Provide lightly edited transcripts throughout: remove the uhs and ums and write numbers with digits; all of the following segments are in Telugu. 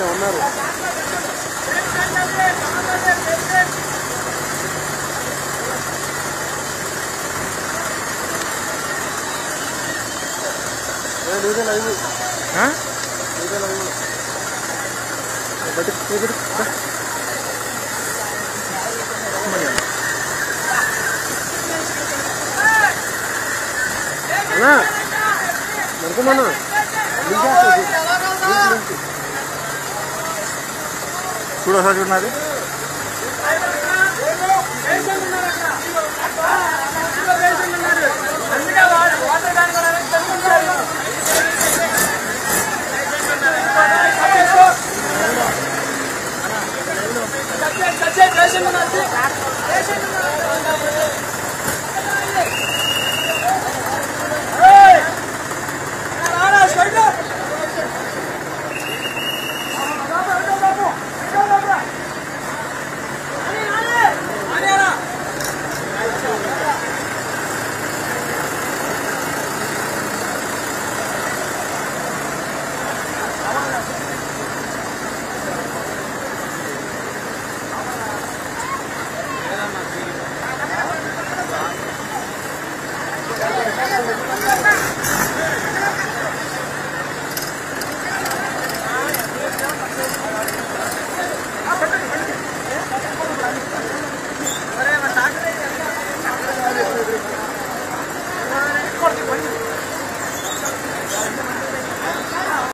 ఉన్నారు మనకుమన్నా చూడు ఒకసారి చూడన్నది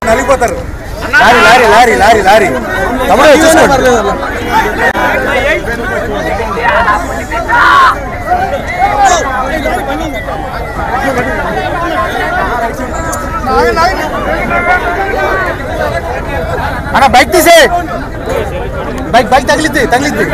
నలిగిపోతారు లారీ లారీ లారీ లారీ తమ్ముడు చూసుకోండి అన్న బైక్ తీసే బైక్ బైక్ తగిలిద్ది తగిలిద్ది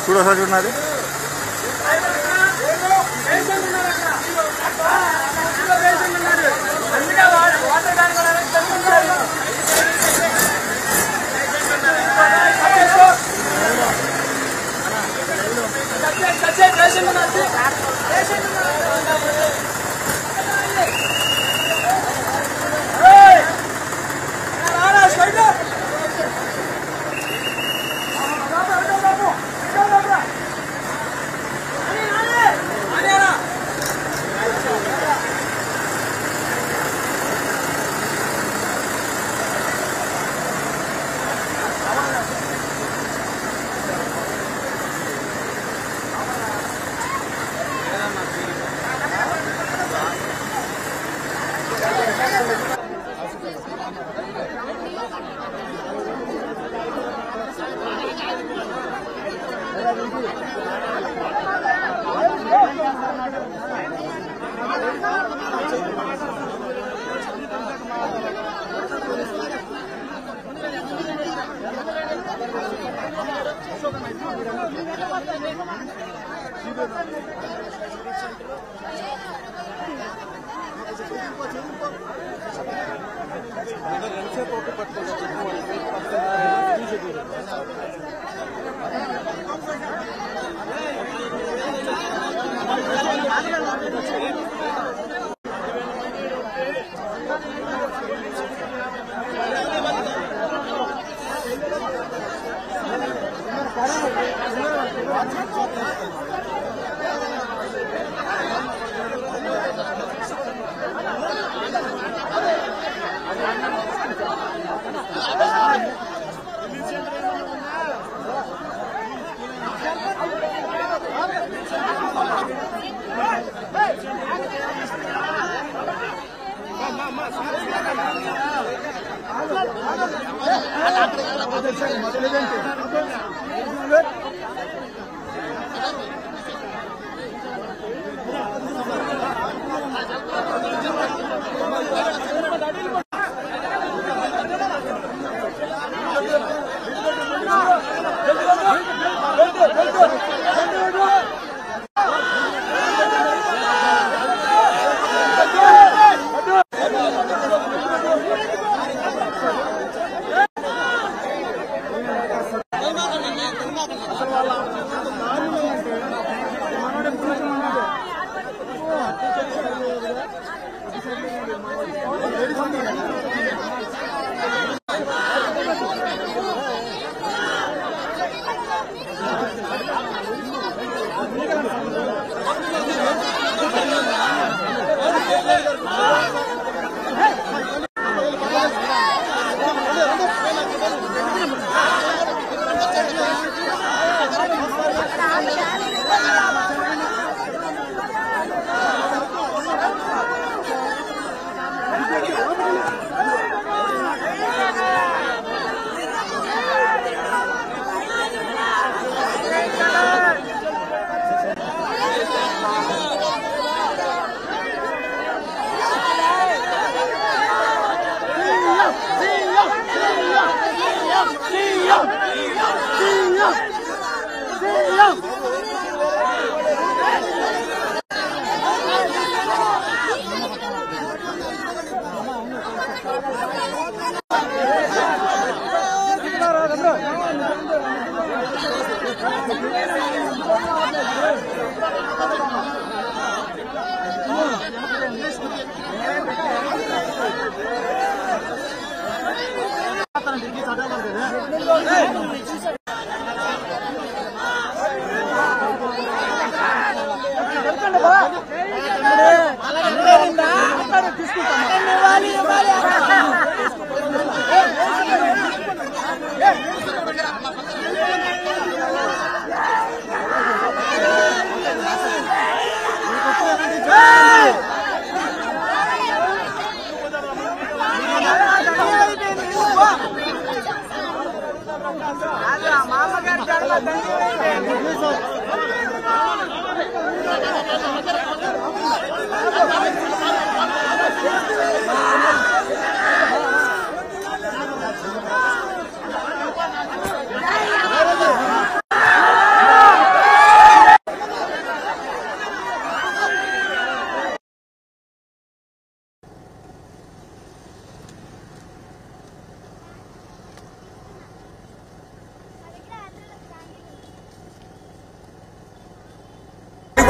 చూడసారి చూడది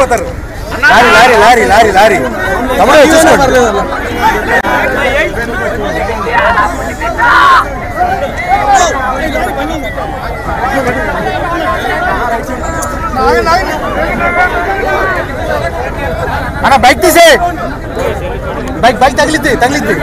వెళ్ళిపోతారు. Lorry lorry lorry lorry lorry తమ్ముడు చూసుకోండి. అన్న బైక్ తీసే, బైక్ బైక్ తగిలిద్ది తగిలిద్ది.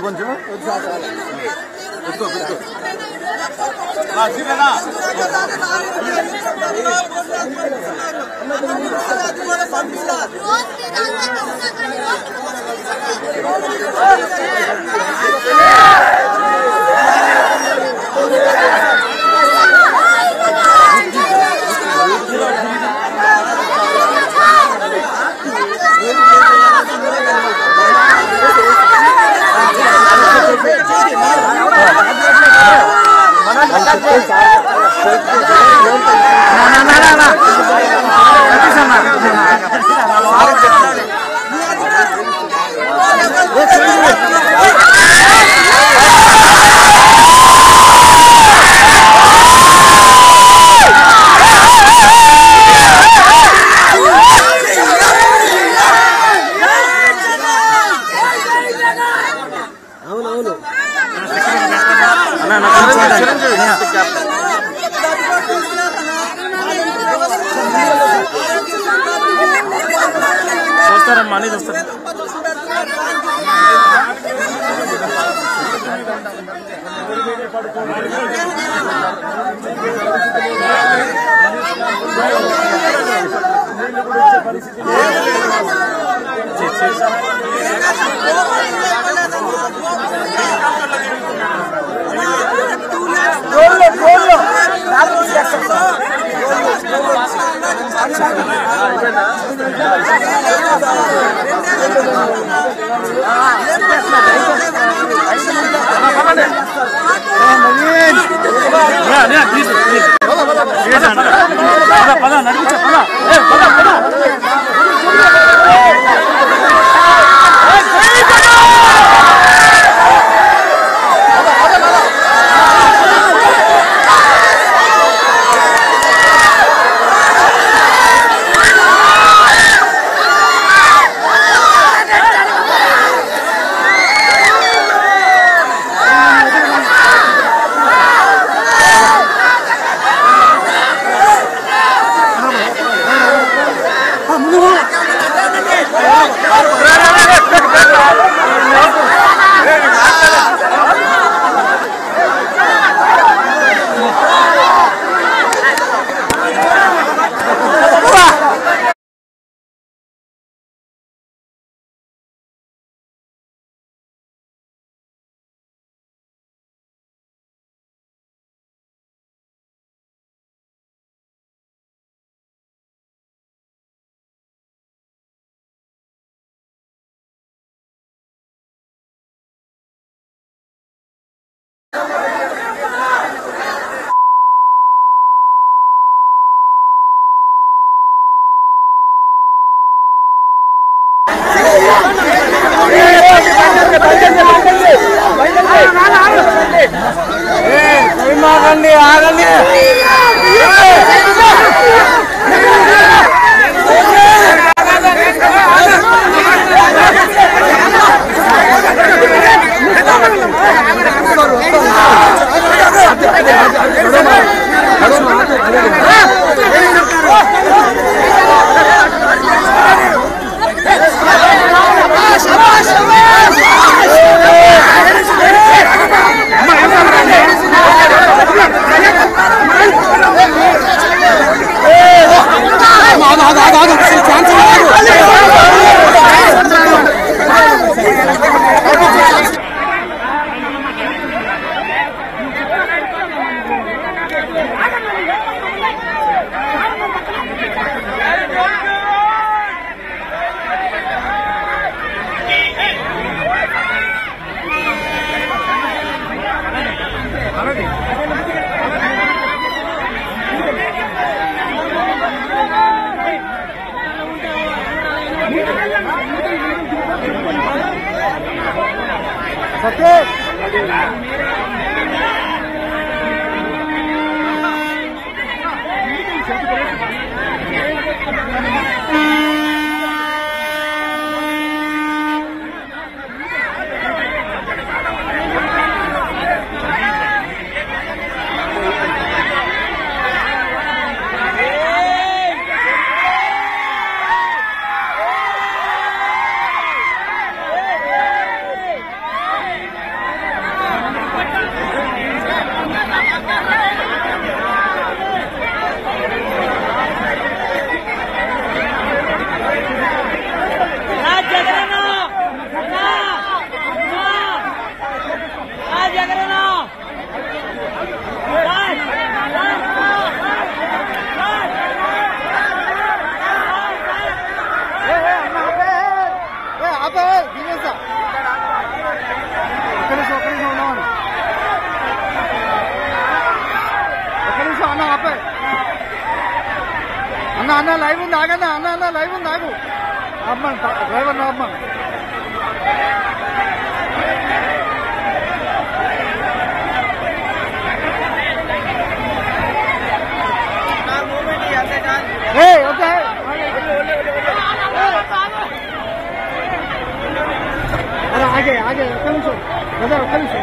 కొంచెం అన్న లైవ్ ఉంది ఆగన్నా అన్న లైవ్ ఉంది ఆగు అమ్మ డ్రైవర్ అమ్మ ఓకే అరే ఆగే ఆగే ఒక్క నిమిషం బ్రదర్ ఒక్క నిమిషం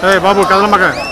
Hey babu, kazan makan.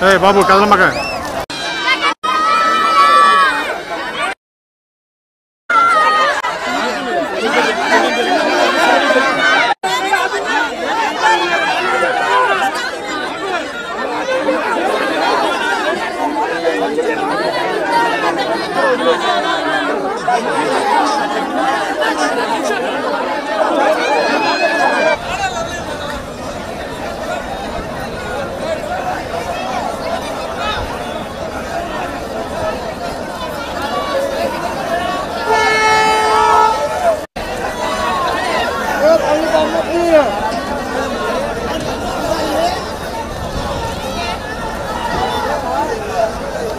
ఏ బాబు కదలమ్మక.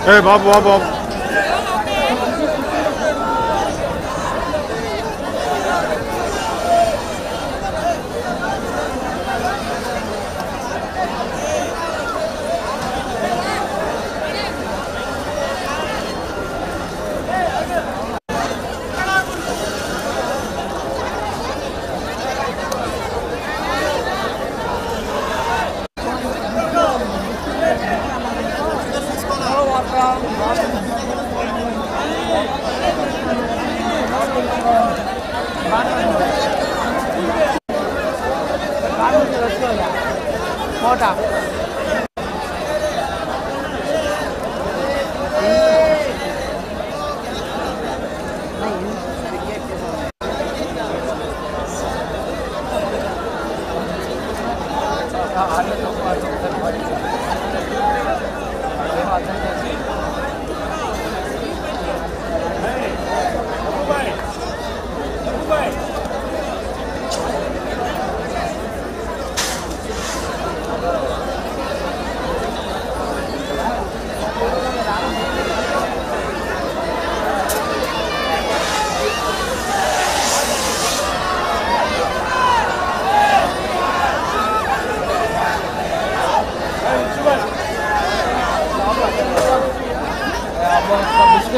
ఏ బాబు బాబు బాబు मोटा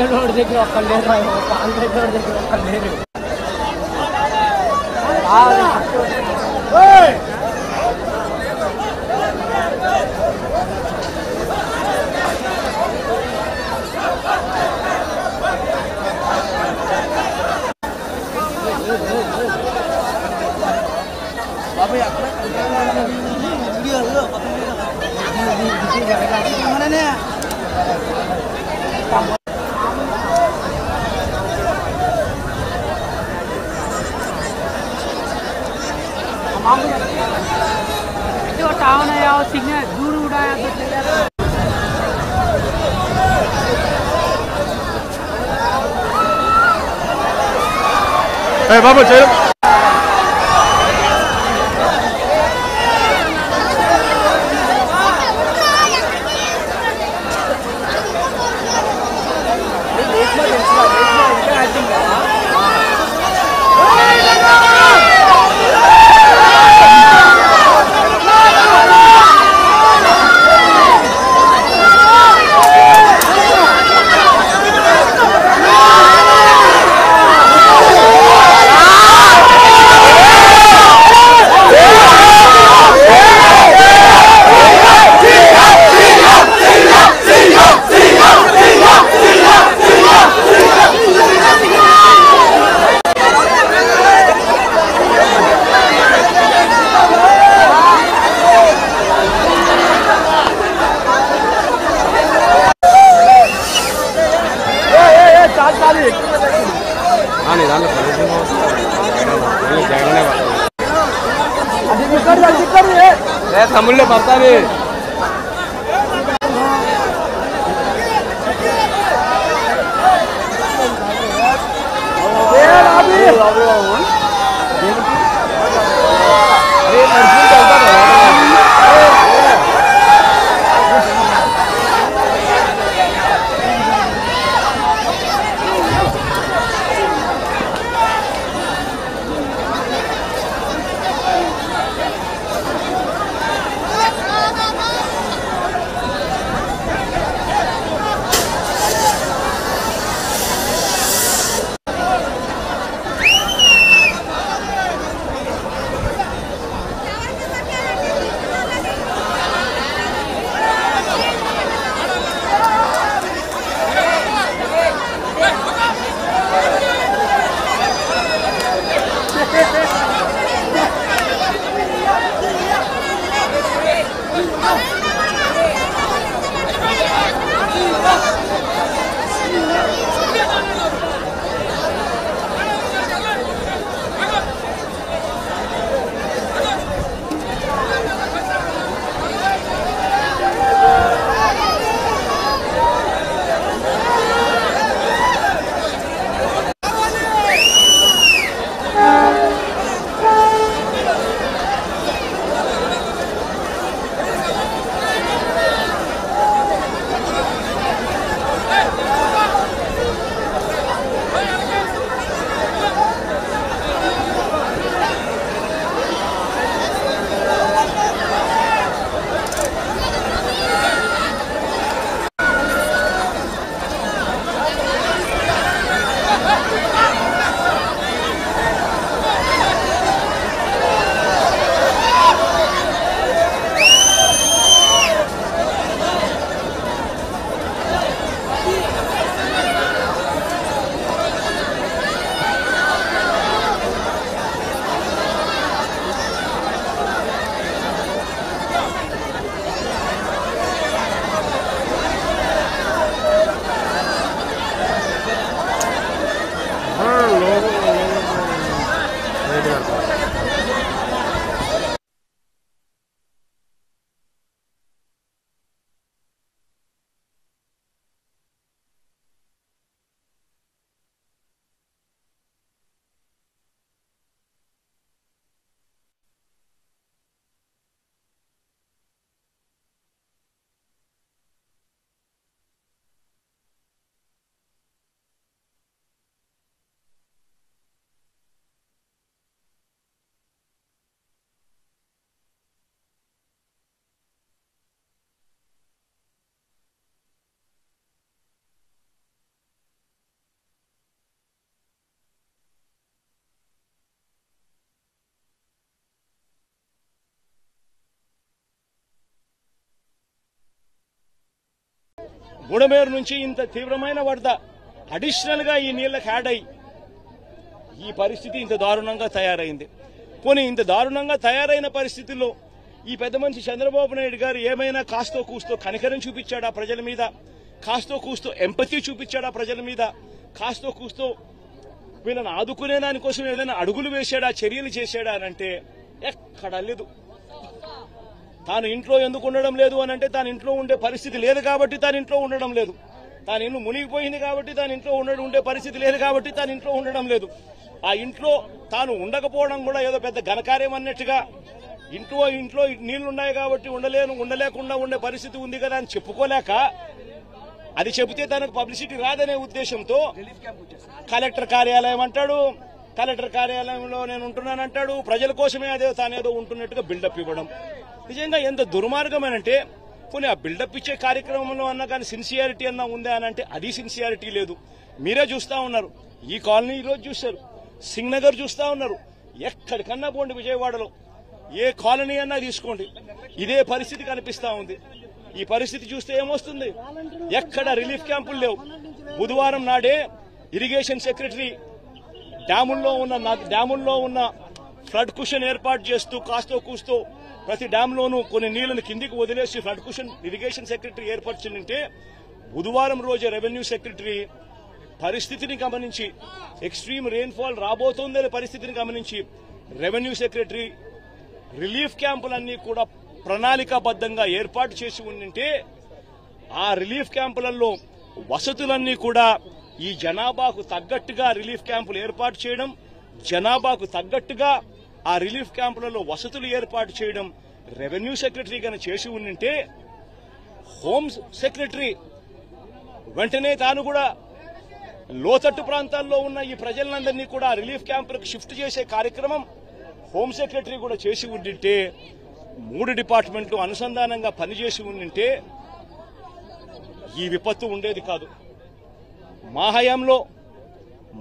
रोड देखिए ले रहा है रोड देखिए ले रहे जो टाउन है और सिग्नल दूर उड़ाया तो ए बाबू चलो తమిళ్లో పడతాది బుడమేరు నుంచి ఇంత తీవ్రమైన వరద అడిషనల్ గా ఈ నీళ్లకు యాడ్ అయ్యి ఈ పరిస్థితి ఇంత దారుణంగా తయారైంది. పోనీ ఇంత దారుణంగా తయారైన పరిస్థితుల్లో ఈ పెద్ద మనిషి చంద్రబాబు నాయుడు గారు ఏమైనా కాస్తో కూస్తో కనికరం చూపించాడా ప్రజల మీద, కాస్తో కూస్తో ఎంపతి చూపించాడా ప్రజల మీద, కాస్తో కూస్తో వీళ్ళని ఆదుకునే దానికోసం ఏదైనా అడుగులు వేశాడా, చర్యలు చేశాడా అనంటే ఎక్కడా లేదు. తాను ఇంట్లో ఎందుకు ఉండడం లేదు అనంటే తాను ఇంట్లో ఉండే పరిస్థితి లేదు కాబట్టి తాను ఇంట్లో ఉండడం లేదు. తాను ఇల్లు మునిగిపోయింది కాబట్టి తాను ఇంట్లో ఉండే పరిస్థితి లేదు కాబట్టి తాను ఇంట్లో ఉండడం లేదు. ఆ ఇంట్లో తాను ఉండకపోవడం కూడా ఏదో పెద్ద ఘనకార్యం అన్నట్టుగా ఇంట్లో నీళ్లున్నాయి కాబట్టి ఉండలేకుండా ఉండే పరిస్థితి ఉంది కదా అని చెప్పుకోలేక, అది చెబితే తనకు పబ్లిసిటీ రాదనే ఉద్దేశంతో కలెక్టర్ కార్యాలయం అంటాడు, కలెక్టర్ కార్యాలయంలో నేను ఉంటున్నానంటాడు, ప్రజల కోసమే తానేదో ఉంటున్నట్టుగా బిల్డప్ ఇవ్వడం నిజంగా ఎంత దుర్మార్గమేనంటే, పోనీ ఆ బిల్డప్ ఇచ్చే కార్యక్రమంలో అన్నా కానీ సిన్సియారిటీ అన్నా ఉందా అని అంటే అది సిన్సియారిటీ లేదు. మీరే చూస్తా ఉన్నారు, ఈ కాలనీ ఈరోజు చూశారు, సింగ్ నగర్ చూస్తా ఉన్నారు, ఎక్కడికన్నా పోండి విజయవాడలో ఏ కాలనీ అన్నా తీసుకోండి ఇదే పరిస్థితి కనిపిస్తా ఉంది. ఈ పరిస్థితి చూస్తే ఏమొస్తుంది, ఎక్కడ రిలీఫ్ క్యాంపులు లేవు. బుధవారం నాడే ఇరిగేషన్ సెక్రటరీ డ్యాముల్లో ఉన్న ఫ్లడ్ కుషన్ ఏర్పాటు చేస్తూ కాస్తో కూస్తో ప్రతి డ్యాంలోనూ కొన్ని నీళ్లను కిందికి వదిలేసి ఫ్లడ్ కుషన్ ఇరిగేషన్ సెక్రటరీ ఏర్పరిచిందంటే, బుధవారం రోజే రెవెన్యూ సెక్రటరీ పరిస్థితిని గమనించి, ఎక్స్ట్రీమ్ రెయిన్ఫాల్ రాబోతోందనే పరిస్థితిని గమనించి రెవెన్యూ సెక్రటరీ రిలీఫ్ క్యాంపులన్నీ కూడా ప్రణాళికాబద్దంగా ఏర్పాటు చేసి ఉండింటే, ఆ రిలీఫ్ క్యాంపులలో వసతులన్నీ కూడా ఈ జనాభాకు తగ్గట్టుగా రిలీఫ్ క్యాంపులు ఏర్పాటు చేయడం, జనాభాకు తగ్గట్టుగా ఆ రిలీఫ్ క్యాంపులలో వసతులు ఏర్పాటు చేయడం రెవెన్యూ సెక్రటరీ గాని చేసి ఉండింటే, హోమ్ సెక్రటరీ వెంటనే తాను కూడా లోతట్టు ప్రాంతాల్లో ఉన్న ఈ ప్రజలందరినీ కూడా రిలీఫ్ క్యాంపులకు షిఫ్ట్ చేసే కార్యక్రమం హోమ్ సెక్రటరీ కూడా చేసి ఉండింటే, 3 డిపార్ట్మెంట్లు అనుసంధానంగా పనిచేసి ఉండింటే ఈ విపత్తు ఉండేది కాదు. మా హయాంలో,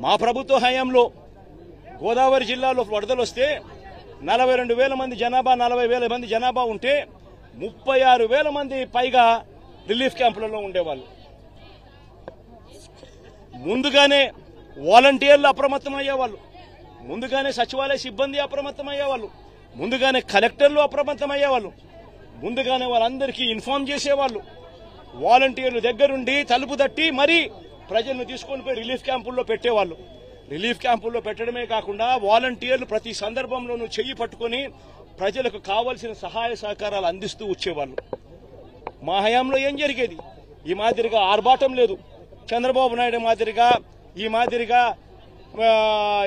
మా ప్రభుత్వ హయాంలో గోదావరి జిల్లాలో వరదలు వస్తే 42,000 మంది జనాభా, 40,000 మంది జనాభా ఉంటే 36,000 మంది పైగా రిలీఫ్ క్యాంపులలో ఉండేవాళ్ళు. ముందుగానే వాలంటీర్లు అప్రమత్తమయ్యేవాళ్ళు, ముందుగానే సచివాలయ సిబ్బంది అప్రమత్తమయ్యేవాళ్ళు, ముందుగానే కలెక్టర్లు అప్రమత్తమయ్యేవాళ్ళు, ముందుగానే వాళ్ళందరికీ ఇన్ఫార్మ్ చేసేవాళ్ళు. వాలంటీర్లు దగ్గరుండి తలుపు తట్టి మరీ ప్రజలను తీసుకొని పోయి రిలీఫ్ క్యాంపుల్లో పెట్టేవాళ్ళు. రిలీఫ్ క్యాంపుల్లో పెట్టడమే కాకుండా వాలంటీర్లు ప్రతి సందర్భంలోనూ చెయ్యి పట్టుకుని ప్రజలకు కావాల్సిన సహాయ సహకారాలు అందిస్తూ వచ్చేవాళ్ళు. మా హయాంలో ఏం జరిగేది, ఈ మాదిరిగా ఆర్భాటం లేదు. చంద్రబాబు నాయుడు మాదిరిగా ఈ మాదిరిగా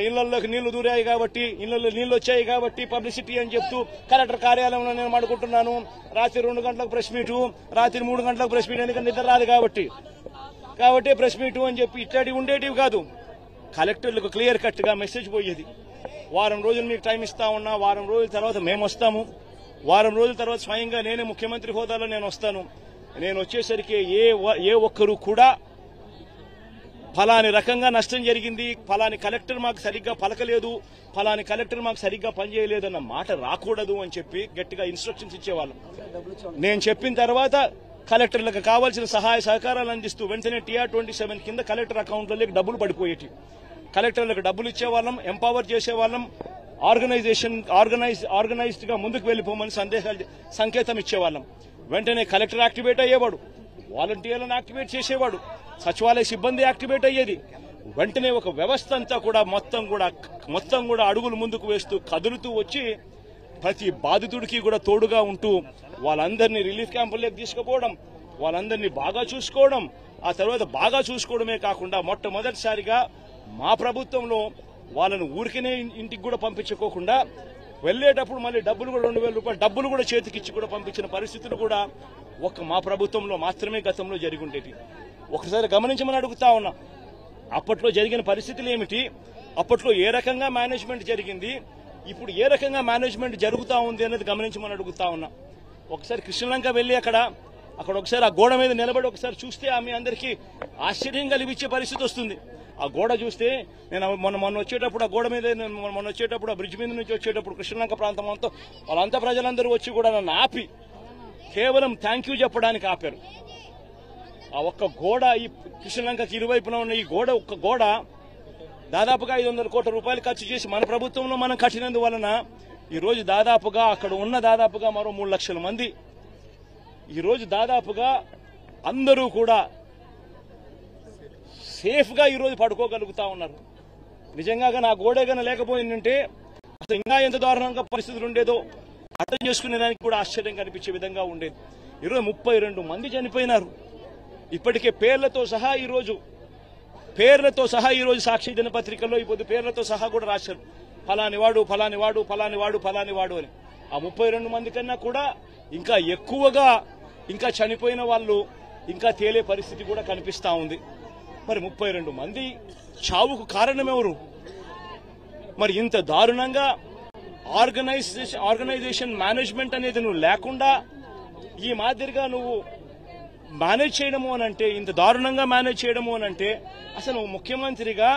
ఇళ్లలోకి నీళ్లు దూరాయి కాబట్టి, ఇళ్లలో నీళ్లు వచ్చాయి కాబట్టి పబ్లిసిటీ అని చెప్తూ కలెక్టర్ కార్యాలయంలో నేను మాడుకుంటున్నాను, రాత్రి 2 గంటలకు ప్రెస్ మీటు, రాత్రి 3 గంటలకు ప్రెస్ మీట్, ఎందుకంటే నిద్ర రాదు కాబట్టి ప్రెస్ మీటు అని చెప్పి ఇట్లాంటివి ఉండేటివి కాదు. కలెక్టర్లకు క్లియర్ కట్ గా మెసేజ్ పోయేది, వారం రోజులు మీకు టైం ఇస్తా ఉన్నా, వారం రోజుల తర్వాత మేము వస్తాము, వారం రోజుల తర్వాత స్వయంగా నేనే ముఖ్యమంత్రి హోదాలో నేను వస్తాను, నేను వచ్చేసరికి ఏ ఒక్కరు కూడా ఫలాని రకంగా నష్టం జరిగింది, ఫలాని కలెక్టర్ మాకు సరిగ్గా పలకలేదు, ఫలాని కలెక్టర్ మాకు సరిగ్గా పనిచేయలేదు అన్న మాట రాకూడదు అని చెప్పి గట్టిగా ఇన్స్ట్రక్షన్స్ ఇచ్చేవాళ్ళం. నేను చెప్పిన తర్వాత కలెక్టర్లకు కావాల్సిన సహాయ సహకారాలు అందిస్తూ వెంటనే TR-27 కింద కలెక్టర్ అకౌంట్లలోకి డబ్బులు పడిపోయేటి. కలెక్టర్లకు డబ్బులు ఇచ్చేవాళ్ళం, ఎంపవర్ చేసేవాళ్ళం, ఆర్గనైజ్డ్ గా ముందుకు వెళ్లిపోమని సంకేతం ఇచ్చేవాళ్ళం. వెంటనే కలెక్టర్ యాక్టివేట్ అయ్యేవాడు, వాలంటీర్లను యాక్టివేట్ చేసేవాడు, సచివాలయ సిబ్బంది యాక్టివేట్ అయ్యేది. వెంటనే ఒక వ్యవస్థ అంతా కూడా మొత్తం కూడా అడుగులు ముందుకు వేస్తూ కదులుతూ వచ్చి ప్రతి బాధితుడికి కూడా తోడుగా ఉంటూ వాళ్ళందరినీ రిలీఫ్ క్యాంపుల్లోకి తీసుకుపోవడం, వాళ్ళందరినీ బాగా చూసుకోవడం, ఆ తర్వాత బాగా చూసుకోవడమే కాకుండా మొట్టమొదటిసారిగా మా ప్రభుత్వంలో వాళ్ళను ఊరికనే ఇంటికి కూడా పంపించుకోకుండా వెళ్లేటప్పుడు మళ్ళీ డబ్బులు కూడా 2,000 రూపాయలు డబ్బులు కూడా చేతికిచ్చి కూడా పంపించిన పరిస్థితులు కూడా మా ప్రభుత్వంలో మాత్రమే గతంలో జరిగి ఉండేది. ఒకసారి గమనించమని అడుగుతా ఉన్నా, అప్పట్లో జరిగిన పరిస్థితులు ఏమిటి, అప్పట్లో ఏ రకంగా మేనేజ్మెంట్ జరిగింది, ఇప్పుడు ఏ రకంగా మేనేజ్మెంట్ జరుగుతా ఉంది అనేది గమనించమని అడుగుతా ఉన్నా. ఒకసారి కృష్ణలంక వెళ్లి అక్కడ ఒకసారి ఆ గోడ మీద నిలబడి ఒకసారి చూస్తే మీ అందరికీ ఆశ్చర్యం కలిగించే పరిస్థితి వస్తుంది. ఆ గోడ చూస్తే నేను మొన్న వచ్చేటప్పుడు ఆ గోడ మీద వచ్చేటప్పుడు ఆ బ్రిడ్జ్ మీద నుంచి వచ్చేటప్పుడు కృష్ణలంక ప్రాంతం అంతా వాళ్ళంతా ప్రజలందరూ వచ్చి కూడా నన్ను ఆపి కేవలం థ్యాంక్ యూ చెప్పడానికి ఆపారు. ఆ ఒక్క గోడ ఈ కృష్ణలంకకి ఇరువైపున ఉన్న ఈ గోడ ఒక్క గోడ దాదాపుగా 500 కోట్ల రూపాయలు ఖర్చు చేసి మన ప్రభుత్వంలో మనం కట్టినందువలన ఈ రోజు దాదాపుగా అక్కడ ఉన్న దాదాపుగా మరో 3 లక్షల మంది ఈ రోజు దాదాపుగా అందరూ కూడా సేఫ్ గా ఈ రోజు పడుకోగలుగుతా ఉన్నారు. నిజంగా నా గోడే గన లేకపోయిందంటే అసలు ఇంకా ఎంత దారుణంగా పరిస్థితులు ఉండేదో అర్థం చేసుకునేదానికి కూడా ఆశ్చర్యం కనిపించే విధంగా ఉండేది. ఈరోజు 32 మంది చనిపోయినారు. ఇప్పటికే పేర్లతో సహా ఈరోజు సాక్షి దినపత్రికల్లో ఇప్పుడు పేర్లతో సహా కూడా రాశారు, ఫలానివాడు ఫలానివాడు ఫలానివాడు ఫలానివాడు అని. ఆ 32 మంది కన్నా కూడా ఇంకా ఎక్కువగా ఇంకా చనిపోయిన వాళ్ళు ఇంకా తేలే పరిస్థితి కూడా కనిపిస్తా ఉంది. మరి 32 మంది చావుకు కారణం ఎవరు? మరి ఇంత దారుణంగా ఆర్గనైజేషన్ మేనేజ్మెంట్ అనేది నువ్వు లేకుండా ఈ మాదిరిగా నువ్వు మేనేజ్ చేయడము అనంటే, ఇంత దారుణంగా మేనేజ్ చేయడము అనంటే అసలు నువ్వు ముఖ్యమంత్రిగా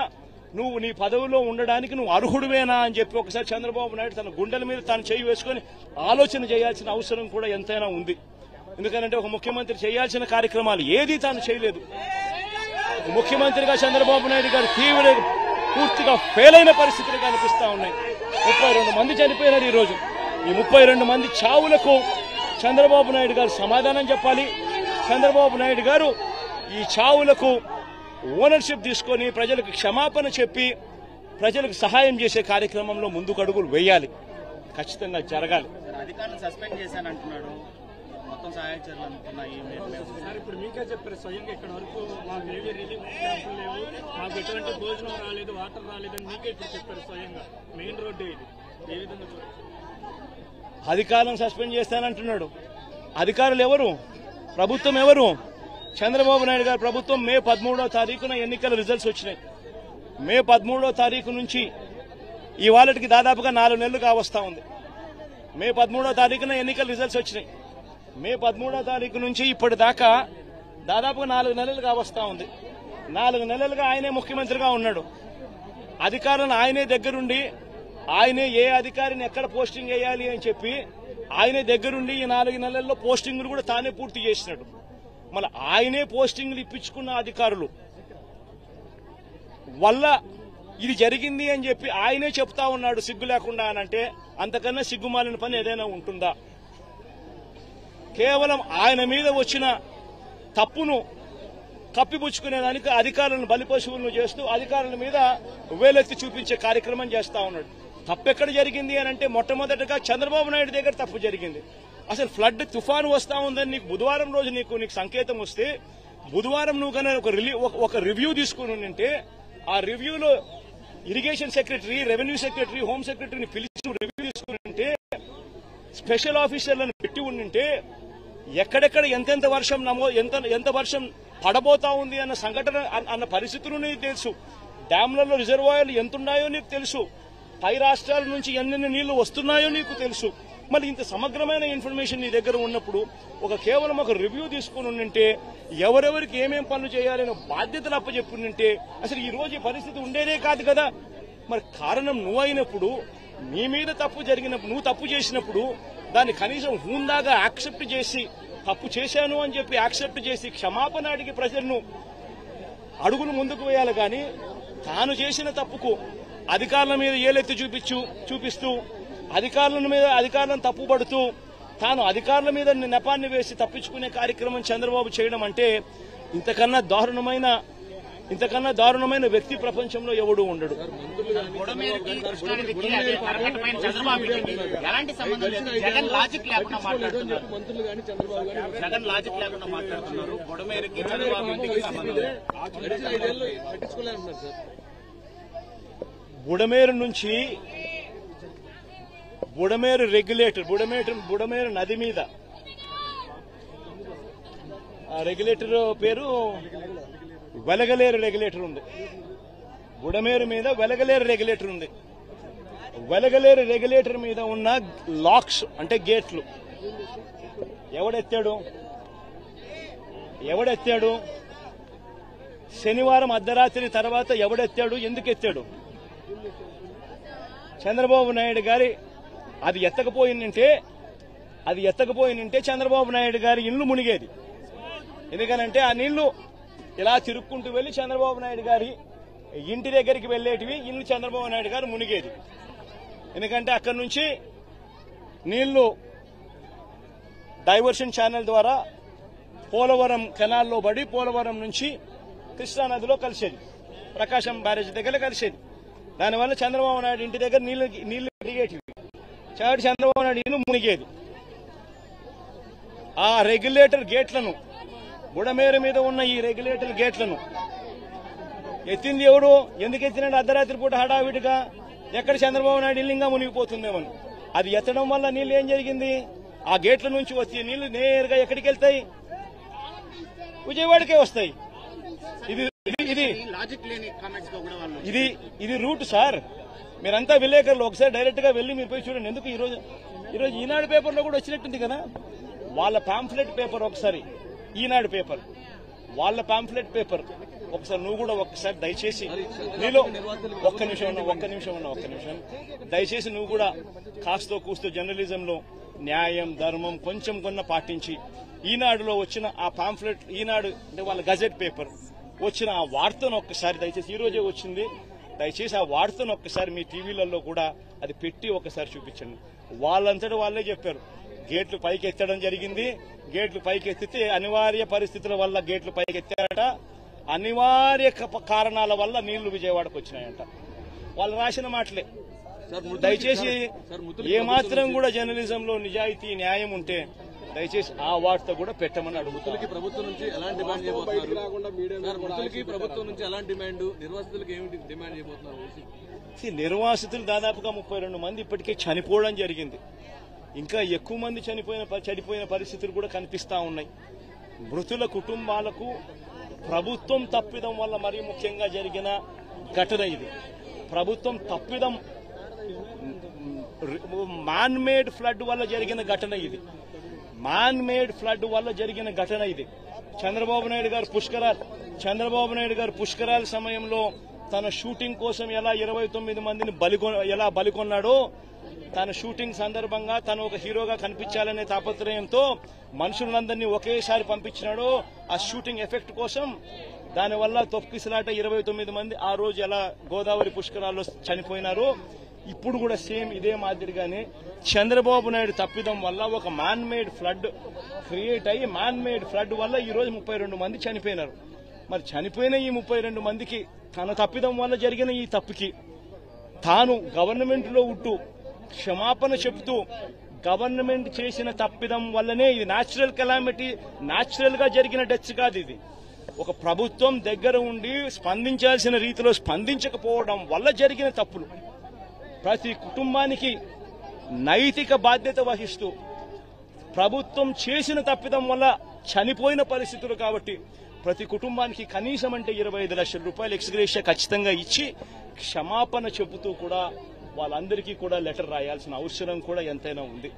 నువ్వు నీ పదవిలో ఉండడానికి నువ్వు అర్హుడివేనా అని చెప్పి ఒకసారి చంద్రబాబు నాయుడు తన గుండెల మీద తాను చేయి వేసుకుని ఆలోచన చేయాల్సిన అవసరం కూడా ఎంతైనా ఉంది. ఎందుకంటే ఒక ముఖ్యమంత్రి చేయాల్సిన కార్యక్రమాలు ఏదీ తాను చేయలేదు. ముఖ్యమంత్రిగా చంద్రబాబు నాయుడు గారు పూర్తిగా ఫెయిల్ అయిన పరిస్థితులు కనిపిస్తా ఉన్నాయి. 32 మంది చనిపోయినారు. ఈ రోజు ఈ 32 మంది చావులకు చంద్రబాబు నాయుడు గారు సమాధానం చెప్పాలి. చంద్రబాబు నాయుడు గారు ఈ చావులకు ఓనర్షిప్ తీసుకొని ప్రజలకు క్షమాపణ చెప్పి ప్రజలకు సహాయం చేసే కార్యక్రమంలో ముందుకు అడుగులు వేయాలి. ఖచ్చితంగా జరగాలి. అధికారులు సస్పెండ్ చేశానంటున్నాడు. మొత్తం సహాయ చర్యలు అనుకున్నాయి. ఇప్పుడు మీకే చెప్పారు స్వయంగా ఇక్కడ వరకు మాకు ఏవి రిలీఫ్ క్యాంపులు లేవు, మాకు ఎటువంటి భోజనం రాలేదు, వాటర్ రాలేదని మీకే ఇప్పుడు చెప్పారు స్వయంగా. మెయిన్ రోడ్డు ఇది ఏ విధంగా అధికారులను సస్పెండ్ చేస్తానంటున్నాడు. అధికారులు ఎవరు? ప్రభుత్వం ఎవరు? చంద్రబాబు నాయుడు గారు ప్రభుత్వం. మే 13వ తారీఖున ఎన్నికల రిజల్ట్స్ వచ్చినాయి. మే 13వ తారీఖు నుంచి ఇవాళకి దాదాపుగా 4 నెలలు కావస్తా ఉంది. మే 13వ తారీఖున ఎన్నికల రిజల్ట్స్ వచ్చినాయి. మే 13వ తారీఖు నుంచి ఇప్పటిదాకా దాదాపుగా 4 నెలలు కావస్తా ఉంది. 4 నెలలుగా ఆయనే ముఖ్యమంత్రిగా ఉన్నాడు. అధికారులను ఆయనే దగ్గరుండి ఆయనే ఏ అధికారిని ఎక్కడ పోస్టింగ్ వేయాలి అని చెప్పి ఆయనే దగ్గరుండి ఈ 4 నెలల్లో పోస్టింగ్లు కూడా తానే పూర్తి చేసినాడు. మళ్ళీ ఆయనే పోస్టింగ్లు ఇప్పించుకున్న అధికారులు వల్ల ఇది జరిగింది అని చెప్పి ఆయనే చెప్తా ఉన్నాడు సిగ్గు లేకుండా అనంటే అంతకన్నా సిగ్గుమాలిన పని ఏదైనా ఉంటుందా? కేవలం ఆయన మీద వచ్చిన తప్పును కప్పిపుచ్చుకునేదానికి అధికారులను బలిపశువులను చేస్తూ అధికారుల మీద వేలెత్తి చూపించే కార్యక్రమం చేస్తా ఉన్నాడు. తప్పెక్కడ జరిగింది అని అంటే మొట్టమొదటిగా చంద్రబాబు నాయుడు దగ్గర తప్పు జరిగింది. అసలు ఫ్లడ్ తుఫాను వస్తా ఉందని నీకు బుధవారం రోజు నీకు సంకేతం వస్తే బుధవారం నువ్వు కన్నా ఒక రివ్యూ తీసుకుని ఉంటే ఆ రివ్యూలో irrigation secretary, revenue secretary, home సెక్రటరీని పిలిచి రివ్యూ తీసుకుని ఉంటే స్పెషల్ ఆఫీసర్లను పెట్టి ఉండింటే ఎక్కడెక్కడ ఎంతెంత వర్షం ఎంత వర్షం పడబోతా ఉంది అన్న సంఘటన అన్న పరిస్థితులు నీకు తెలుసు. డ్యాంలలో రిజర్వాయర్లు ఎంతున్నాయో నీకు తెలుసు. పై రాష్ట్రాల నుంచి ఎన్నెన్ని నీళ్లు వస్తున్నాయో నీకు తెలుసు. మళ్ళీ ఇంత సమగ్రమైన ఇన్ఫర్మేషన్ నీ దగ్గర ఉన్నప్పుడు కేవలం ఒక రివ్యూ తీసుకుని ఉంటే ఎవరెవరికి ఏమేం పనులు చేయాలనే బాధ్యతలు అప్పచెప్పుంటే అసలు ఈ రోజు ఈ పరిస్థితి ఉండేదే కాదు కదా. మరి కారణం నువ్వు అయినప్పుడు, నీ మీద తప్పు జరిగినప్పుడు, నువ్వు తప్పు చేసినప్పుడు దాన్ని కనీసం హూందాగా యాక్సెప్ట్ చేసి తప్పు చేశాను అని చెప్పి యాక్సెప్ట్ చేసి క్షమాపణ అడిగి ప్రజలను అడుగులు ముందుకు వేయాలి. కానీ తాను చేసిన తప్పుకు అధికారుల మీద ఏలెత్తి చూపిస్తూ అధికారులను తప్పుపడుతూ తాను అధికారుల మీద నెపాన్ని వేసి తప్పించుకునే కార్యక్రమం చంద్రబాబు చేయడం అంటే ఇంతకన్నా దారుణమైన వ్యక్తి ప్రపంచంలో ఎవడూ ఉండడు. బుడమేరు నుంచి బుడమేరు నది మీద ఆ రెగ్యులేటర్ పేరు వెలగలేరు రెగ్యులేటర్ ఉంది. బుడమేరు మీద వెలగలేరు రెగ్యులేటర్ ఉంది. వెలగలేరు రెగ్యులేటర్ మీద ఉన్న లాక్స్ అంటే గేట్లు ఎవడెత్తాడు? శనివారం అర్ధరాత్రి తర్వాత ఎవడెత్తాడు? ఎందుకు ఎత్తాడు? చంద్రబాబు నాయుడు గారి అది ఎత్తకపోయిందంటే చంద్రబాబు నాయుడు గారి ఇల్లు మునిగేది. ఎందుకనంటే ఆ నీళ్లు ఇలా తిరుక్కుంటూ వెళ్లి చంద్రబాబు నాయుడు గారి ఇంటి దగ్గరికి వెళ్లేటివి ఇల్లు చంద్రబాబు నాయుడు గారు మునిగేది. ఎందుకంటే అక్కడి నుంచి నీళ్లు డైవర్షన్ ఛానల్ ద్వారా పోలవరం కెనాల్లో పడి పోలవరం నుంచి కృష్ణానదిలో కలిసేది, ప్రకాశం బ్యారేజ్ దగ్గర కలిసేది. దానివల్ల చంద్రబాబు నాయుడు ఇంటి దగ్గర నీళ్లు దిగేటివి, చాటి చంద్రబాబు నాయుడు ఇల్లు మునిగేది. ఆ రెగ్యులేటర్ గేట్లను, బుడమేరు మీద ఉన్న ఈ రెగ్యులేటర్ గేట్లను ఎత్తింది ఎవడు? ఎందుకు ఎత్తినాడు? అర్ధరాత్రి పూట హడావిడిగా ఎక్కడ చంద్రబాబు నాయుడు ఇల్లు ఇంకా మునిగిపోతుందేమని. అది ఎత్తడం వల్ల నీళ్లు ఏం జరిగింది? ఆ గేట్ల నుంచి వచ్చే నీళ్లు నేరుగా ఎక్కడికి వెళ్తాయి? విజయవాడకే వస్తాయి. ఇది ఇది లాజిక్ లేని కామెంట్స్ తో కూడా వాళ్ళు ఇది రూట్ సార్. మీరంతా విలేకరులు ఒకసారి డైరెక్ట్ గా వెళ్లి మీరు పోయి చూడండి. ఎందుకు ఈరోజు ఈనాడు పేపర్లో కూడా వచ్చినట్టుంది కదా వాళ్ళ పాంఫ్లెట్ పేపర్. ఒకసారి ఈనాడు పేపర్ వాళ్ళ పాంఫ్లెట్ పేపర్ ఒకసారి నువ్వు కూడా ఒక్కసారి దయచేసి నీలో ఒక్క నిమిషం దయచేసి నువ్వు కూడా కాస్తో కూస్తో జర్నలిజంలో న్యాయం ధర్మం కొంచెం కొన్న పాటించి ఈనాడులో వచ్చిన ఆ పాంఫ్లెట్, ఈనాడు అంటే వాళ్ళ గజెట్ పేపర్ వచ్చిన ఆ వార్తను ఒక్కసారి దయచేసి, ఈ రోజే వచ్చింది, దయచేసి ఆ వార్తను ఒక్కసారి మీ టీవీలలో కూడా అది పెట్టి ఒకసారి చూపించండి. వాళ్ళంతటా వాళ్ళే చెప్పారు గేట్లు పైకి ఎత్తడం జరిగింది. గేట్లు పైకి ఎత్తితే అనివార్య పరిస్థితుల వల్ల గేట్లు పైకి ఎత్తారట. అనివార్య కారణాల వల్ల నీళ్లు విజయవాడకు వచ్చినాయంట. వాళ్ళు రాసిన మాటలే. దయచేసి ఏమాత్రం కూడా జర్నలిజంలో నిజాయితీ న్యాయం ఉంటే దయచేసి ఆ వార్త కూడా పెట్టమని అడుగుతుంది. ప్రభుత్వం నుంచి ఎలాంటి డిమాండ్ చేయబోతున్నారు? ప్రభుత్వం నుంచి ఎలాంటి డిమాండ్, నిర్వాసితులకు ఏమిటి డిమాండ్ చేయబోతున్నారు? నిర్వాసితులు దాదాపుగా 32 మంది ఇప్పటికే చనిపోవడం జరిగింది. ఇంకా ఎక్కువ మంది చనిపోయిన పరిస్థితులు కూడా కనిపిస్తా ఉన్నాయి. మృతుల కుటుంబాలకు ప్రభుత్వం తప్పిదం వల్ల మరీ ముఖ్యంగా జరిగిన ఘటన ఇది. ప్రభుత్వం తప్పిదం, మ్యాన్ మేడ్ ఫ్లడ్ వల్ల జరిగిన ఘటన ఇది. మ్యాన్ మేడ్ ఫ్లడ్ వల్ల జరిగిన ఘటన ఇది. చంద్రబాబు నాయుడు గారు పుష్కరాల సమయంలో తన షూటింగ్ కోసం ఎలా 29 మందిని బలికొన్నాడో, తన షూటింగ్ సందర్భంగా తను ఒక హీరోగా కనిపించాలనే తాపత్రయంతో మనుషులందరినీ ఒకేసారి పంపించినాడో ఆ షూటింగ్ ఎఫెక్ట్ కోసం. దానివల్ల తొక్కిసలాట 29 మంది ఆ రోజు ఎలా గోదావరి పుష్కరాల్లో చనిపోయినారో, ఇప్పుడు కూడా సేమ్ ఇదే మాదిరిగానే చంద్రబాబు నాయుడు తప్పిదం వల్ల ఒక మ్యాన్ మేడ్ ఫ్లడ్ క్రియేట్ అయ్యి, మ్యాన్ మేడ్ ఫ్లడ్ వల్ల ఈ రోజు 32 మంది చనిపోయినారు. మరి చనిపోయిన ఈ 32 మందికి తన తప్పిదం వల్ల జరిగిన ఈ తప్పుకి తాను గవర్నమెంట్ లో ఉంటూ క్షమాపణ చెబుతూ, గవర్నమెంట్ చేసిన తప్పిదం వల్లనే ఇది న్యాచురల్ కెలామిటీ, న్యాచురల్ గా జరిగిన డెత్స్ కాదు. ఇది ఒక ప్రభుత్వం దగ్గర ఉండి స్పందించాల్సిన రీతిలో స్పందించకపోవడం వల్ల జరిగిన తప్పులు. ప్రతి కుటుంబానికి నైతిక బాధ్యత వహిస్తూ ప్రభుత్వం చేసిన తప్పిదం వల్ల చనిపోయిన పరిస్థితులు కాబట్టి ప్రతి కుటుంబానికి కనీసం అంటే 25 లక్షల రూపాయలు ఎక్స్గ్రేషియా ఖచ్చితంగా ఇచ్చి క్షమాపణ చెబుతూ కూడా వాళ్ళందరికీ కూడా లెటర్ రాయాల్సిన అవసరం కూడా ఎంతైనా ఉంది.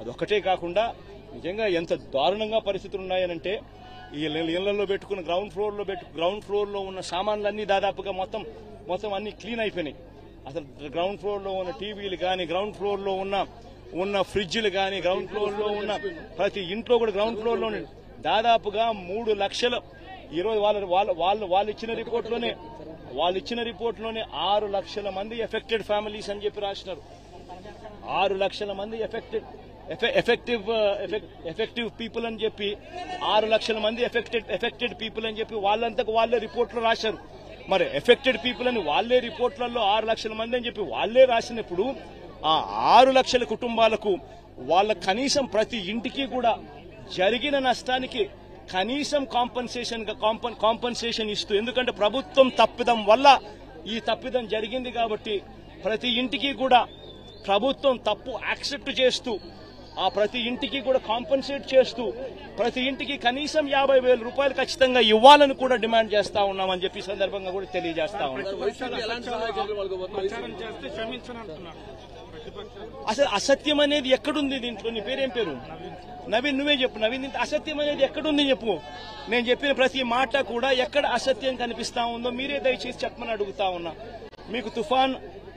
అదొక్కటే కాకుండా నిజంగా ఎంత దారుణంగా పరిస్థితులు ఉన్నాయనంటే ఈ ఇళ్లలో పెట్టుకున్న గ్రౌండ్ ఫ్లోర్ లో ఉన్న సామాన్లన్నీ దాదాపుగా మొత్తం అన్ని క్లీన్ అయిపోయినాయి. అసలు గ్రౌండ్ ఫ్లోర్ లో ఉన్న టీవీలు కానీ, గ్రౌండ్ ఫ్లోర్ లో ఉన్న ఫ్రిడ్జ్లు కానీ, గ్రౌండ్ ఫ్లోర్ లో ఉన్న ప్రతి ఇంట్లో కూడా గ్రౌండ్ ఫ్లోర్ లో దాదాపుగా 3 లక్షల, ఈరోజు వాళ్ళు ఇచ్చిన రిపోర్ట్లోనే 6 లక్షల మంది ఎఫెక్టెడ్ ఫ్యామిలీస్ అని చెప్పి రాసినారు. 6 లక్షల మంది ఎఫెక్టివ్ పీపుల్ అని చెప్పి 6 లక్షల మంది ఎఫెక్టెడ్ పీపుల్ అని చెప్పి వాళ్ళంతకు వాళ్ళే రిపోర్ట్లో రాశారు. మరి ఎఫెక్టెడ్ పీపుల్ అని వాళ్ళే రిపోర్ట్లలో 6 లక్షల మంది అని చెప్పి వాళ్ళే రాసినప్పుడు ఆ 6 లక్షల కుటుంబాలకు వాళ్ళ కనీసం ప్రతి ఇంటికి కూడా జరిగిన నష్టానికి కనీసం కాంపన్సేషన్ ఇస్తూ, ఎందుకంటే ప్రభుత్వం తప్పిదం వల్ల ఈ తప్పిదం జరిగింది కాబట్టి ప్రతి ఇంటికి కూడా ప్రభుత్వం తప్పు యాక్సెప్ట్ చేస్తూ ఆ ప్రతి ఇంటికి కూడా కాంపన్సేట్ చేస్తూ ప్రతి ఇంటికి కనీసం 50,000 రూపాయలు ఖచ్చితంగా ఇవ్వాలని కూడా డిమాండ్ చేస్తా ఉన్నామని చెప్పి సందర్భంగా కూడా తెలియజేస్తా ఉన్నాం. అసలు అసత్యం అనేది ఎక్కడుంది దీంట్లో? నీ పేరేం పేరు? నవీన్, నువ్వే చెప్పు నవీన్. అసత్యం అనేది ఎక్కడుంది చెప్పు. నేను చెప్పిన ప్రతి మాట కూడా ఎక్కడ అసత్యం కనిపిస్తా ఉందో మీరే దయచేసి చెప్పమని అడుగుతా ఉన్నా. మీకు తుఫాన్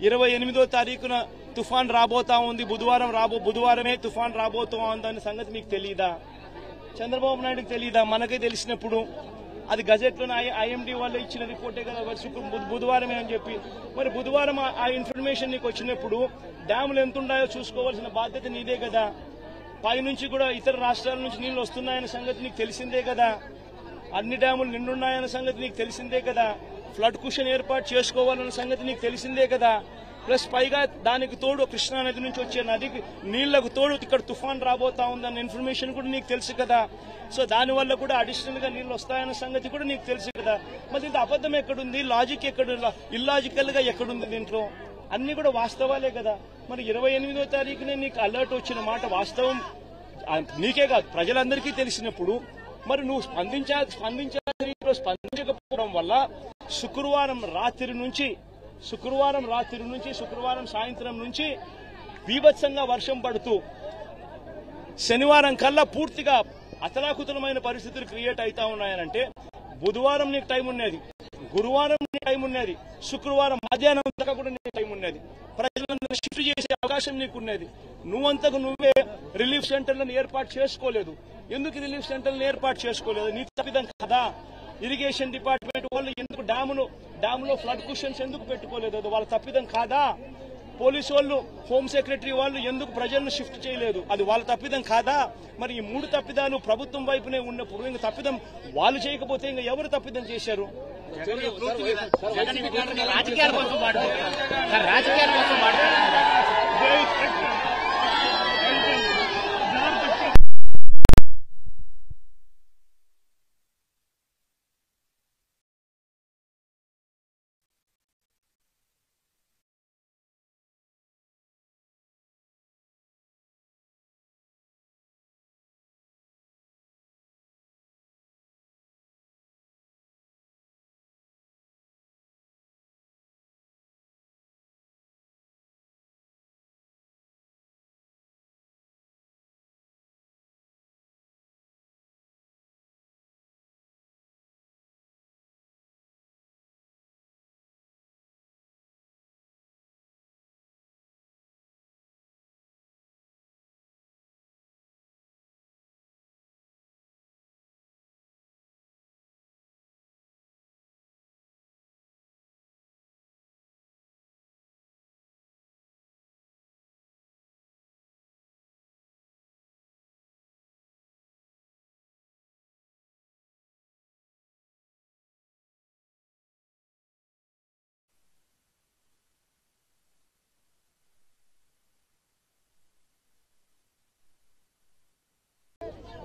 28వ తారీఖున తుఫాన్ రాబోతా ఉంది, బుధవారమే తుఫాన్ రాబోతా ఉందన్న సంగతి మీకు తెలియదా? చంద్రబాబు నాయుడుకి తెలియదా? మనకే తెలిసినప్పుడు అది గజెట్లోనే ఐఎండీ వాళ్ళు ఇచ్చిన రిపోర్టే కదా బుధవారమే అని చెప్పి. మరి బుధవారం ఆ ఇన్ఫర్మేషన్ నీకు వచ్చినప్పుడు డ్యాములు ఎంత ఉన్నాయో చూసుకోవాల్సిన బాధ్యత నీదే కదా. పైనుంచి కూడా ఇతర రాష్ట్రాల నుంచి నీళ్లు వస్తున్నాయన్న సంగతి నీకు తెలిసిందే కదా. అన్ని డ్యాములు నిండున్నాయన్న సంగతి నీకు తెలిసిందే కదా. ఫ్లడ్ కుషన్ ఏర్పాటు చేసుకోవాలన్న సంగతి నీకు తెలిసిందే కదా. ప్లస్ పైగా దానికి తోడు కృష్ణా నది నుంచి వచ్చే నదికి నీళ్లకు తోడు ఇక్కడ తుఫాన్ రాబోతా ఉందన్న ఇన్ఫర్మేషన్ కూడా నీకు తెలుసు కదా. సో దానివల్ల కూడా అడిషనల్ గా నీళ్లు వస్తాయన్న సంగతి కూడా నీకు తెలుసు కదా. మరి ఇంత అబద్ధం ఎక్కడుంది? లాజిక్ ఎక్కడుంది? ఇల్లాజికల్ గా ఎక్కడుంది? దీంట్లో అన్ని కూడా వాస్తవాలే కదా. మరి 28వ తారీఖునే నీకు అలర్ట్ వచ్చిన మాట వాస్తవం నీకే కాదు ప్రజలందరికీ తెలిసినప్పుడు మరి నువ్వు స్పందించకపోవడం వల్ల శుక్రవారం రాత్రి నుంచి శుక్రవారం సాయంత్రం నుంచి బీభత్సంగా వర్షం పడుతూ శనివారం కల్లా పూర్తిగా అతలాకుతలమైన పరిస్థితులు క్రియేట్ అవుతా ఉన్నాయనంటే బుధవారం నీకు టైం ఉన్నది, గురువారం నీకు టైం ఉన్నది, శుక్రవారం మధ్యాహ్నం దాకా కూడా నీకు టైం ఉన్నది. ప్రజలందరూ షిఫ్ట్ చేసే అవకాశం నీకున్నది. నువ్వంతకు నువ్వే రిలీఫ్ సెంటర్లను ఏర్పాటు చేసుకోలేదు. ఎందుకు రిలీఫ్ సెంటర్లను ఏర్పాటు చేసుకోలేదు? నీ తప్పిదం కదా. ఇరిగేషన్ డిపార్ట్మెంట్ వాళ్ళు ఎందుకు డ్యాములో ఫ్లడ్ కుషన్స్ ఎందుకు పెట్టుకోలేదు? అది వాళ్ళ తప్పిదం కాదా? పోలీసు వాళ్ళు, హోమ్ సెక్రటరీ వాళ్ళు ఎందుకు ప్రజలను షిఫ్ట్ చేయలేదు? అది వాళ్ళ తప్పిదం కాదా? మరి ఈ 3 తప్పిదాలు ప్రభుత్వం వైపునే ఉన్నప్పుడు ఇంకా తప్పిదం వాళ్ళు చేయకపోతే ఇంకా ఎవరు తప్పిదం చేశారు? రాజకీయాల కోసం మాట్లాడారు.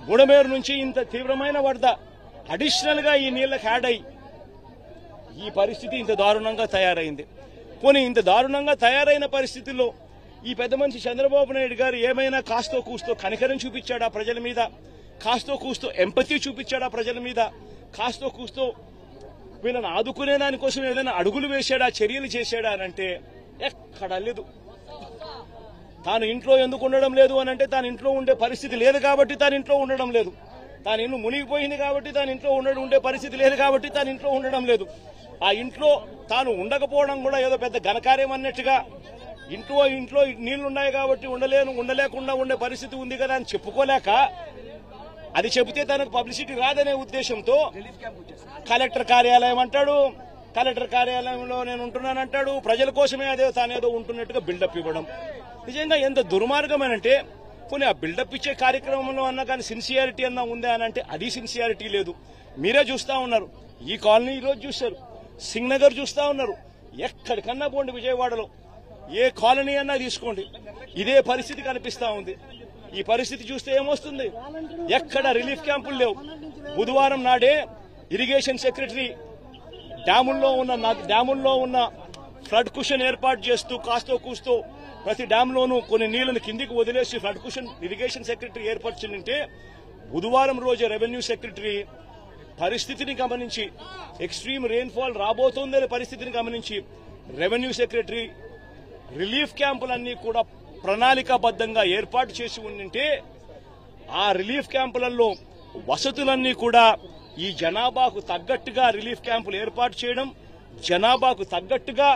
బుడమేరు నుంచి ఇంత తీవ్రమైన వరద అడిషనల్ గా ఈ నీళ్లకు యాడ్ అయ్యి ఈ పరిస్థితి ఇంత దారుణంగా తయారైంది. పోనీ ఇంత దారుణంగా తయారైన పరిస్థితుల్లో ఈ పెద్ద మనిషి చంద్రబాబు నాయుడు గారు ఏమైనా కాస్తో కూస్తో కనికరం చూపించాడా ప్రజల మీద? కాస్తో కూస్తో ఎంపతి చూపించాడా ప్రజల మీద? కాస్తో కూస్తో వీళ్ళని ఆదుకునే దానికోసం ఏదైనా అడుగులు వేశాడా, చర్యలు చేశాడా అనంటే ఎక్కడా లేదు. తాను ఇంట్లో ఎందుకు ఉండడం లేదు అనంటే తాను ఇంట్లో ఉండే పరిస్థితి లేదు కాబట్టి తాను ఇంట్లో ఉండడం లేదు. తాను ఇల్లు మునిగిపోయింది కాబట్టి తాను ఇంట్లో ఉండే పరిస్థితి లేదు కాబట్టి తాను ఇంట్లో ఉండడం లేదు. ఆ ఇంట్లో తాను ఉండకపోవడం కూడా ఏదో పెద్ద ఘనకార్యం అన్నట్టుగా ఇంట్లో నీళ్లున్నాయి కాబట్టి ఉండలేకుండా ఉండే పరిస్థితి ఉంది కదా అని చెప్పుకోలేక, అది చెబితే తనకు పబ్లిసిటీ రాదనే ఉద్దేశంతో కలెక్టర్ కార్యాలయం అంటాడు, కలెక్టర్ కార్యాలయంలో నేను ఉంటున్నానంటాడు, ప్రజల కోసమే తానేదో ఉంటున్నట్టుగా బిల్డప్ ఇవ్వడం. నిజంగా ఎంత దుర్మార్గమేనంటే పోనీ ఆ బిల్డప్ ఇచ్చే కార్యక్రమంలో అన్నా కానీ సిన్సియారిటీ అన్నా ఉందా అని అంటే అది సిన్సియారిటీ లేదు. మీరే చూస్తా ఉన్నారు. ఈ కాలనీ ఈరోజు చూశారు, సింగ్నగర్ చూస్తా ఉన్నారు. ఎక్కడికన్నా పోండి విజయవాడలో ఏ కాలనీ అన్నా తీసుకోండి, ఇదే పరిస్థితి కనిపిస్తా ఉంది. ఈ పరిస్థితి చూస్తే ఏమొస్తుంది? ఎక్కడ రిలీఫ్ క్యాంపులు లేవు. బుధవారం నాడే ఇరిగేషన్ సెక్రటరీ డ్యాముల్లో ఉన్న ఫ్లడ్ కుషన్ ఏర్పాటు చేస్తూ కాస్తో కూస్తో ప్రతి డ్యాంలోనూ కొన్ని నీళ్లను కిందికి వదిలేసి ఫ్లడ్ కుషన్ ఇరిగేషన్ సెక్రటరీ ఏర్పరిచిందంటే బుధవారం రోజు రెవెన్యూ సెక్రటరీ పరిస్థితిని గమనించి, ఎక్స్ట్రీమ్ రెయిన్ఫాల్ రాబోతోందనే పరిస్థితిని గమనించి రెవెన్యూ సెక్రటరీ రిలీఫ్ క్యాంపులన్నీ కూడా ప్రణాళికాబద్దంగా ఏర్పాటు చేసి ఉండింటే ఆ రిలీఫ్ క్యాంపులలో వసతులన్నీ కూడా ఈ జనాభాకు తగ్గట్టుగా రిలీఫ్ క్యాంపులు ఏర్పాటు చేయడం, జనాభాకు తగ్గట్టుగా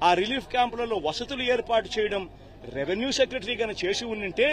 ఆ రిలీఫ్ క్యాంపులలో వసతులు ఏర్పాటు చేయడం రెవెన్యూ సెక్రటరీ గాని చేసి ఉండింటే